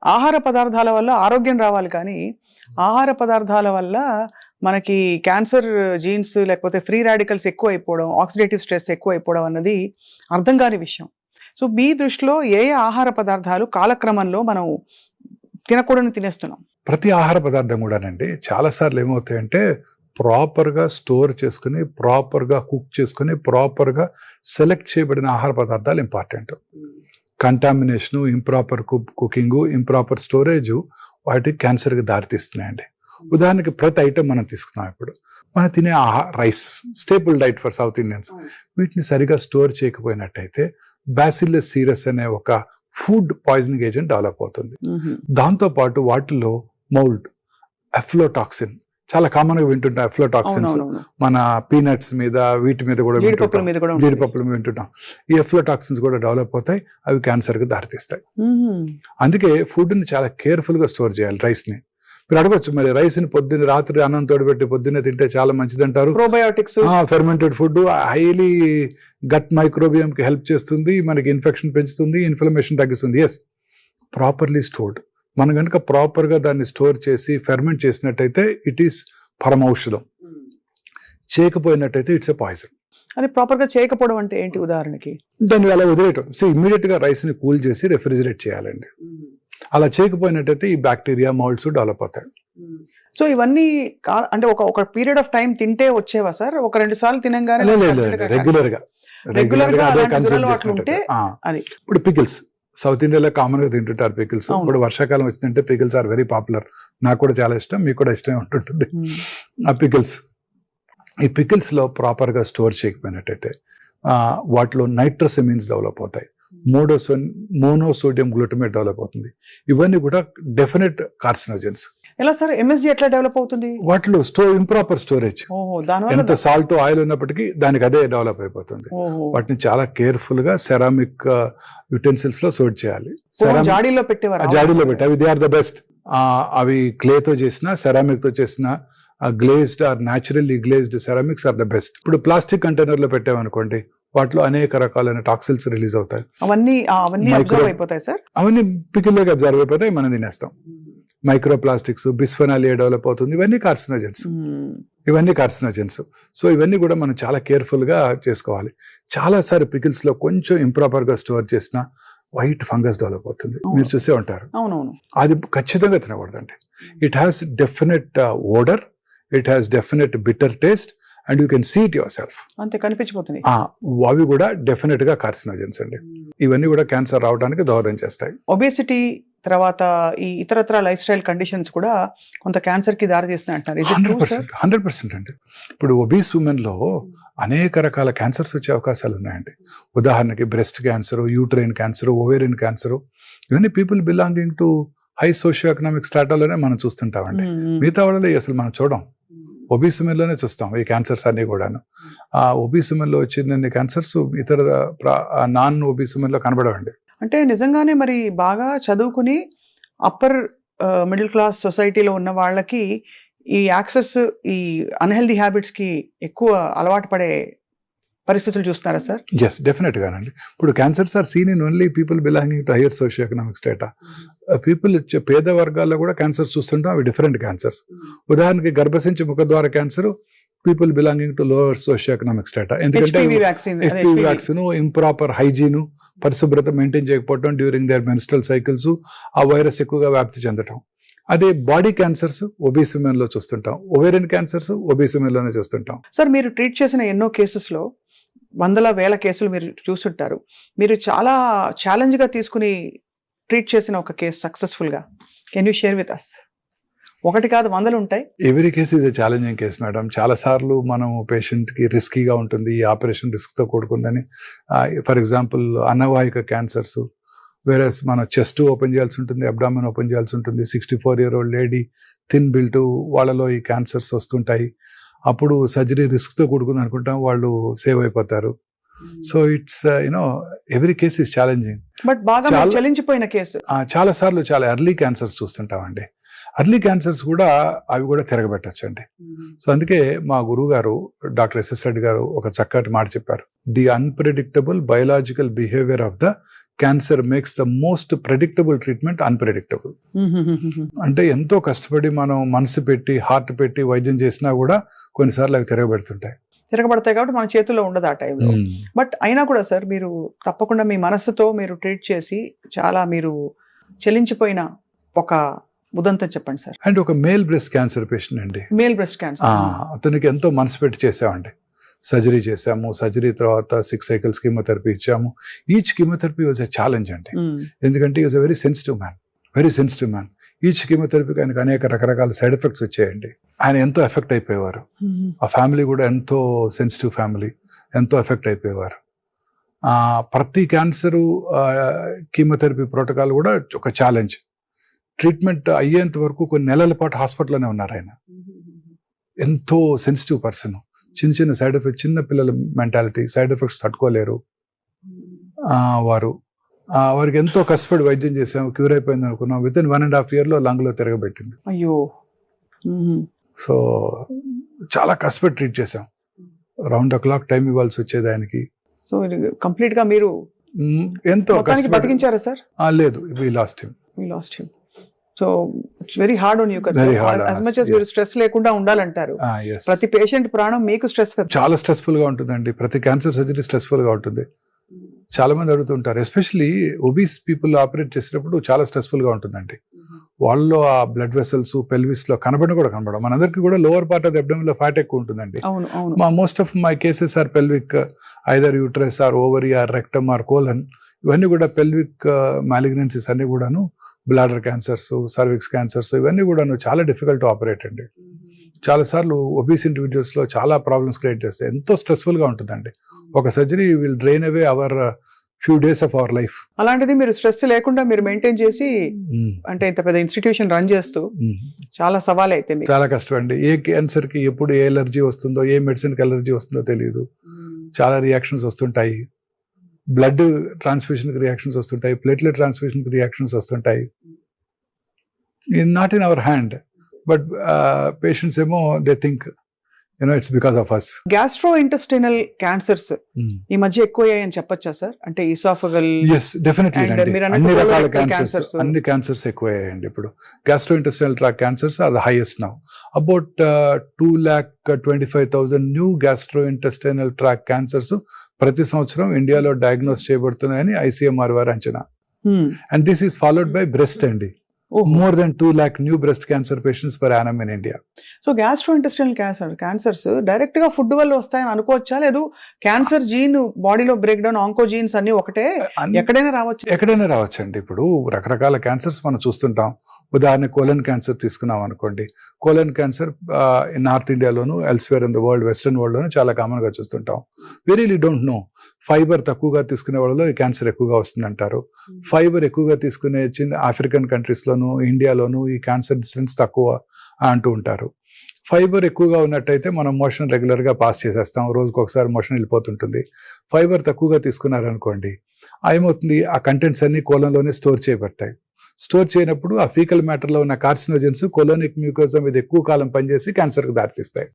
ఆహార పదార్థాల వల్ల ఆరోగ్యం రావాలి కానీ, ఆహార పదార్థాల వల్ల మనకి క్యాన్సర్ జీన్స్ లేకపోతే ఫ్రీ రాడికల్స్ ఎక్కువైపోవడం, ఆక్సిడేటివ్ స్ట్రెస్ ఎక్కువైపోవడం అన్నది అర్థం కాని విషయం. సో మీ దృష్టిలో ఏ ఆహార పదార్థాలు కాలక్రమంలో మనం తినకూడని తినేస్తున్నాం? ప్రతి ఆహార పదార్థం కూడానండి చాలా సార్లు ఏమవుతాయంటే ప్రాపర్గా స్టోర్ చేసుకుని, ప్రాపర్గా కుక్ చేసుకుని, ప్రాపర్గా సెలెక్ట్ చేయబడిన ఆహార పదార్థాలు important. Contamination, improper cooking, improper storage వాటికి క్యాన్సర్కి దారితీస్తున్నాయండి. ఉదాహరణకి ప్రతి ఐటమ్ మనం తీసుకున్నాం. ఇప్పుడు మనం తినే rice staple diet for south Indians. వీటిని సరిగా స్టోర్ చేయకపోయినట్టయితే బ్యాసిల్లస్ సీరస్ అనే ఒక ఫుడ్ పాయిజనింగ్ ఏజెంట్ డెవలప్ అవుతుంది. దాంతో పాటు వాటిలో మౌల్డ్, అఫ్లోటాక్సిన్ చాలా కామన్ గా వింటుంటాం. అఫ్లోటాక్సిన్స్ మన పీనట్స్ మీద, వీటి మీద కూడా జీడిపప్పుల మీద వింటుంటాం. ఈ అఫ్లోటాక్సిన్స్ కూడా డెవలప్ అవుతాయి, అవి క్యాన్సర్ కి దారితీస్తాయి. అందుకే ఫుడ్ ని చాలా కేర్ఫుల్ గా స్టోర్ చేయాలి. రైస్ ని మీరు అడగొచ్చు, మరి రైస్ ని పొద్దున్న రాత్రి అన్నం తోడుపెట్టి పొద్దున్నే తింటే చాలా మంచిది అంటారు. Probiotics, fermented food highly gut microbiome కి హెల్ప్ చేస్తుంది, మనకి ఇన్ఫెక్షన్ పెంచుతుంది, ఇన్ఫ్లమేషన్ తగ్గిస్తుంది. Yes, properly stored. మనం కనుక ప్రాపర్ గా దాన్ని స్టోర్ చేసి ఫెర్మెంట్ చేసినట్టయితే ఇట్ ఈస్ పరమౌషధం. చేయకపోయినట్టయితే ఇట్స్ ఎ పాయిజన్. అది ప్రాపర్ గా చేయకపోవడం అంటే ఏంటి? ఉదాహరణకి దాన్ని అలా వదిలేయటం. సో ఇమ్మీడియట్ గా రైస్ ని కూల్ చేసి రెఫ్రిజిరేట్ చేయాలండి. అలా చేయకపోయినట్టయితే ఈ బ్యాక్టీరియా, మౌల్డ్స్ డెవలప్ అవుతాయి. సో ఇవన్నీ అంటే ఒక పీరియడ్ ఆఫ్ టైం తింటే వచ్చేవా సార్? ఒక 2 సార్లు తినంగానే రెగ్యులర్ గా ఇప్పుడు పికిల్స్ సౌత్ ఇండియాలో కామన్ గా తింటుంటారు పికిల్స్. ఇప్పుడు వర్షాకాలం వచ్చిందంటే పికిల్స్ ఆర్ వెరీ పాపులర్. నాకు కూడా చాలా ఇష్టం, మీకు కూడా ఇష్టమే ఉంటుంటుంది ఆ పికిల్స్. ఈ పికిల్స్ లో ప్రాపర్ గా స్టోర్ చేయకపోయినట్టయితే వాటిలో నైట్రోసెమిన్స్ డెవలప్ అవుతాయి, మోనోసోడియం గ్లూటమేట్ డెవలప్ అవుతుంది. ఇవన్నీ కూడా డెఫినెట్ కార్సినోజెన్స్. ఎలా సార్ ఎంఎస్జీ ఎట్లా డెవలప్ అవుతుంది? వాటిలో ఇంప్రాపర్ స్టోరేజ్. ఎంత సాల్ట్, ఆయిల్ ఉన్నప్పటికీ దానికి అదే డెవలప్ అయిపోతుంది. వాటిని చాలా కేర్ఫుల్ గా సెరామిక్ యుటెన్సిల్స్ లో స్టోర్ చేయాలి. జాడీలో పెట్టేవారు, జాడీలో పెట్టి అవి దే ఆర్ ద బెస్ట్. అవి క్లే తో చేసిన, సెరామిక్ తో చేసిన glazed or naturally glazed ceramics are the best. ఇప్పుడు ప్లాస్టిక్ కంటైనర్ లో పెట్టామనుకోండి, వాటిలో అనేక రకాలైన టాక్సిన్స్ రిలీజ్ అవుతాయి. అవన్నీ అయిపోతాయి సార్, అవన్నీ పికిల్లోకి అబ్జర్వ్ అయిపోతాయి, మనం తినేస్తాం. మైక్రో ప్లాస్టిక్స్, బిస్ఫెనాల్ ఏ డెవలప్ అవుతుంది. ఇవన్నీ కార్సినోజెన్స్. సో ఇవన్నీ కూడా మనం చాలా కేర్ఫుల్ గా చేసుకోవాలి. చాలా సార్లు పికిల్స్ లో కొంచెం ఇంప్రాపర్ గా స్టోర్ చేసిన వైట్ ఫంగస్ డెవలప్ అవుతుంది. మీరు చూసే ఉంటారు. అది ఖచ్చితంగా తినకూడదండి. It has definite odour, it has definite bitter taste and you can see it yourself. అంతే కనిపించిపోతుంది. అవి కూడా డెఫినెట్ గా కార్సినోజెన్స్ అండి. ఇవన్నీ కూడా క్యాన్సర్ రావడానికి దోహదం చేస్తాయి. ఒబేసిటీ తర్వాత ఈ ఇతరత్ర లైఫ్ స్టైల్ కండిషన్స్ కూడా కొంత క్యాన్సర్ కి దారి తీస్తున్నాయి అంటారు. 100% అండి. ఇప్పుడు ఒబీస్ ఉమెన్ లో అనేక రకాల క్యాన్సర్స్ వచ్చే అవకాశాలు ఉన్నాయండి. ఉదాహరణకి breast cancer, uterine cancer, ovarian cancer, ఇవన్నీ people belonging to high socio economic స్టాటాలోనే మనం చూస్తుంటామండి. మిగతా వాళ్ళలో అసలు మనం చూడం, ఒబీస్ ఉమెన్ లోనే చూస్తాం ఈ క్యాన్సర్స్ అన్ని కూడాను. ఆ ఒబీస్ ఉమెన్ లో వచ్చిన క్యాన్సర్స్ ఇతర నాన్ ఒబీస్ ఉమెన్ లో కనబడవండి. అంటే నిజంగానే మరి బాగా చదువుకుని అప్పర్ మిడిల్ క్లాస్ సొసైటీలో ఉన్న వాళ్ళకి ఈ యాక్సెస్, ఈ అన్హెల్దీ హ్యాబిట్స్ కి ఎక్కువ అలవాటు పడే పరిస్థితులు చూస్తున్నారా సార్? ఎస్, డెఫినెట్ గానండి. ఇప్పుడు cancers are seen in only people belonging to higher socio economic strata. People పేద వర్గాల్లో కూడా క్యాన్సర్స్ చూస్తుంటాం. అవి డిఫరెంట్ క్యాన్సర్స్. ఉదాహరణకి గర్భసించి ముఖద్వార cancer people belonging to lower socio economic strata. ఎందుకంటే HPV వ్యాక్సిన్, ఇంప్రాపర్ హైజీన్, పరిశుభ్రత మెయింటైన్ చేయకపోవడం డ్యూరింగ్ దేర్ మెన్స్ట్రల్ సైకిల్స్, ఆ వైరస్ ఎక్కువగా వ్యాప్తి చెందటం. అదే బాడీ క్యాన్సర్స్ ఒబీస్ ఉమెన్ లో చూస్తుంటాం, ఓవేరియన్ క్యాన్సర్స్ ఒబీస్ ఉమెన్ లోనే చూస్తుంటాం. సార్ మీరు ట్రీట్ చేసిన ఎన్నో కేసెస్ లో వందల వేల కేసులు మీరు చూస్తుంటారు. మీరు చాలా ఛాలెంజ్ గా తీసుకుని ట్రీట్ చేసిన ఒక కేసు సక్సెస్ఫుల్ గా can you share with us? ఒకటి కాదు, 100 ఉంటాయి. Every case is a challenging case madam. చాలా సార్లు మనం పేషెంట్ కి రిస్కీగా ఉంటుంది, ఈ ఆపరేషన్ రిస్క్ తో కూడుకుందని. ఫర్ ఎగ్జాంపుల్ అన్నవాహిక క్యాన్సర్స్, వేరస్ మనం చెస్ట్ ఓపెన్ చేయాల్సి ఉంటుంది, అబ్డామిన్ ఓపెన్ చేయాల్సి ఉంటుంది. 64-year-old లేడీ, థిన్ బిల్ట్, వాళ్ళలో ఈ క్యాన్సర్స్ వస్తుంటాయి. అప్పుడు సర్జరీ రిస్క్ తో కూడుకుంది అనుకుంటాం, వాళ్ళు సేవ్ అయిపోతారు. So it's every case is challenging. But బాగా చలించిపోయిన కేసు చాలా సార్లు చాలా ఎర్లీ క్యాన్సర్స్ చూస్తుంటామండి. ఎర్లీ క్యాన్సర్స్ కూడా అవి కూడా తిరగబెట్టచ్చు అండి. సో అందుకే మా గురువు గారు డాక్టర్ ఎస్ఎస్ రెడ్డి గారు ఒక చక్కటి మాట చెప్పారు. The unpredictable biological behaviour of the cancer makes the most predictable treatment unpredictable. అంటే ఎంతో కష్టపడి మనం మనసు పెట్టి హార్ట్ పెట్టి వైద్యం చేసినా కూడా కొన్నిసార్లు అవి తిరగబెడుతుంటాయి. తిరగబడతాయి కాబట్టి మన చేతుల్లో ఉండదు ఆ టైంలో. బట్ అయినా కూడా సార్ మీరు తప్పకుండా మీ మనసుతో మీరు ట్రీట్ చేసి చాలా మీరు చెల్లించిపోయిన ఒక ఉదంతం చెప్పండి సార్. అండ్ ఒక మేల్ బ్రెస్ట్ క్యాన్సర్ పేషెంట్ అండి. Male breast cancer. అతనికి ఎంతో మనసు పెట్టి చేసామండి. సర్జరీ చేసాము. సర్జరీ తర్వాత 6 cycles కీమోథెరపీ ఇచ్చాము. Each chemotherapy was a challenge అండి. ఎందుకంటే is a very sensitive man. Each కీమోథెరపీకి ఆయనకు అనేక రకరకాల సైడ్ ఎఫెక్ట్స్ వచ్చాయండి. ఆయన ఎంతో ఎఫెక్ట్ అయిపోయేవారు. ఆ ఫ్యామిలీ కూడా ఎంతో సెన్సిటివ్ ఫ్యామిలీ, ఎంతో ఎఫెక్ట్ అయిపోయేవారు. ప్రతి క్యాన్సర్ కీమోథెరపీ ప్రోటోకాల్ కూడా ఒక ఛాలెంజ్. ట్రీట్మెంట్ అయ్యేంత వరకు కొన్ని నెలల పాటు హాస్పిటల్లోనే ఉన్నారు ఆయన. ఎంతో సెన్సిటివ్ పర్సన్. చిన్న సైడ్ ఎఫెక్ట్, చిన్న పిల్లల మెంటాలిటీ, సైడ్ ఎఫెక్ట్స్ తట్టుకోలేరు వారికి ఎంతో కష్టపడి వైద్యం చేసాము. క్యూర్ అయిపోయింది అనుకున్నాం. Within 1.5 years లంగ్లో తిరగబెట్టింది. అయ్యో. సో చాలా కష్టపడి ట్రీట్ చేసాం. రౌండ్ ద క్లాక్ టైం ఇవ్వాల్సి వచ్చేది ఆయనకి. సో కంప్లీట్ గా మీరు ఎంతో బతికించారా సార్? లేదు, we lost him. So it's very hard on you కదా. as much as మీరు స్ట్రెస్ లేకుండా ఉండాలంటారు. ప్రతి పేషెంట్ ప్రాణం మీకు స్ట్రెస్ కదా. చాలా స్ట్రెస్ఫుల్ గా ఉంటుందండి. ప్రతి క్యాన్సర్ సర్జరీ స్ట్రెస్ఫుల్ గా ఉంటుంది. చాలా మంది అడుగుతుంటారు, ఎస్పెషల్లీ ఒబీస్ పీపుల్ ఆపరేట్ చేసేటప్పుడు చాలా స్ట్రెస్ఫుల్ గా ఉంటుందండి. వాళ్ళలో ఆ బ్లడ్ వెసల్స్ పెల్విస్ లో కనబడడం మనందరికీ కూడా lower part of the abdomen లో ఫ్యాట్ ఎక్కువ ఉంటుందండి. Most of my cases are pelvic, either uterus or ovary or rectum or colon. ఇవన్నీ కూడా పెల్విక్ మాలిగ్నెన్సీస్ అన్ని కూడాను, బ్లాడర్ క్యాన్సర్స్, సర్విక్స్ క్యాన్సర్స్, ఇవన్నీ కూడాను చాలా డిఫికల్ట్ టు ఆపరేట్ అండి. చాలా సార్లు ఒబీస్ ఇండివిజువల్స్ లో చాలా ప్రాబ్లమ్స్ క్రియేట్ చేస్తాయి. ఎంతో స్ట్రెస్ఫుల్ గా ఉంటుందండి. ఒక surgery will drain away our few days of our life. అలాంటిది మీరు స్ట్రెస్ లేకుండా మీరు మెయింటైన్ చేసి అంటే ఇంత పెద్ద ఇన్స్టిట్యూషన్ రన్ చేస్తూ చాలా సవాల్ అయితే చాలా కష్టం అండి. ఏ క్యాన్సర్ కి ఎప్పుడు ఏ ఎలర్జీ వస్తుందో, ఏ మెడిసిన్ కి ఎలర్జీ వస్తుందో తెలియదు. చాలా రియాక్షన్స్ వస్తుంటాయి. బ్లడ్ ట్రాన్స్ఫ్యూషన్ కి రియాక్షన్స్ వస్తుంటాయి, ప్లేట్లెట్ ట్రాన్స్ఫ్యూషన్ కి రియాక్షన్స్ వస్తుంటాయి. Not in our hand, but patients ఏమో they think it's because of us. Gastrointestinal cancers ఈ మధ్య ఎక్కువయ్యాయని చెప్పొచ్చా సార్? అంటే ఈసాఫగల్. yes definitely అండి. అన్ని రకాల క్యాన్సర్స్, అన్ని క్యాన్సర్స్ ఎక్కువయ్యాయండి ఇప్పుడు. Gastrointestinal tract cancers are the highest now. About 2,25,000 new gastrointestinal tract cancers ప్రతి సంవత్సరం ఇండియాలో డయాగ్నోస్ చేయబడుతున్నాయని ICMR వారి అంచనా. And this is followed by breast అండి. More than 2 lakh new breast cancer patients per annum in India. So gastrointestinal cancers direct గా food వల్ల వస్తాయని అనుకోవచ్చా? లేదు క్యాన్సర్ జీన్ బాడీలో బ్రేక్ డౌన్, ఆంకో జీన్స్ అన్ని ఒకటే, ఎక్కడైనా రావచ్చు అండి. ఇప్పుడు రకరకాల క్యాన్సర్స్ మనం చూస్తుంటాం. ఉదాహరణ కోలన్ క్యాన్సర్ తీసుకున్నాం అనుకోండి. కోలన్ క్యాన్సర్ నార్త్ ఇండియాలోను, elsewhere in the world, western world లోను చాలా కామన్ గా చూస్తుంటాం. We really don't know. Fibre తక్కువగా తీసుకునే వాళ్ళలో ఈ క్యాన్సర్ ఎక్కువగా వస్తుందంటారు. ఫైబర్ ఎక్కువగా తీసుకునే ఆఫ్రికన్ కంట్రీస్ లోను, ఇండియాలోను ఈ క్యాన్సర్ ఇన్సిడెన్స్ తక్కువ అంటూ ఉంటారు. ఫైబర్ ఎక్కువగా ఉన్నట్టయితే మనం మోషన్ రెగ్యులర్ గా పాస్ చేసేస్తాం, రోజుకి ఒకసారి మోషన్ వెళ్ళిపోతుంటుంది. ఫైబర్ తక్కువగా తీసుకున్నారనుకోండి, ఏమవుతుంది, ఆ కంటెంట్స్ అన్ని కోలంలోనే స్టోర్ చేయబడతాయి. స్టోర్ చేయనప్పుడు ఆ ఫీకల్ మ్యాటర్ లో ఉన్న కార్సినోజన్స్ కోలోనిక్ మ్యూకోజా మీద ఎక్కువ కాలం పనిచేసి క్యాన్సర్ కు దారితీస్తాయి.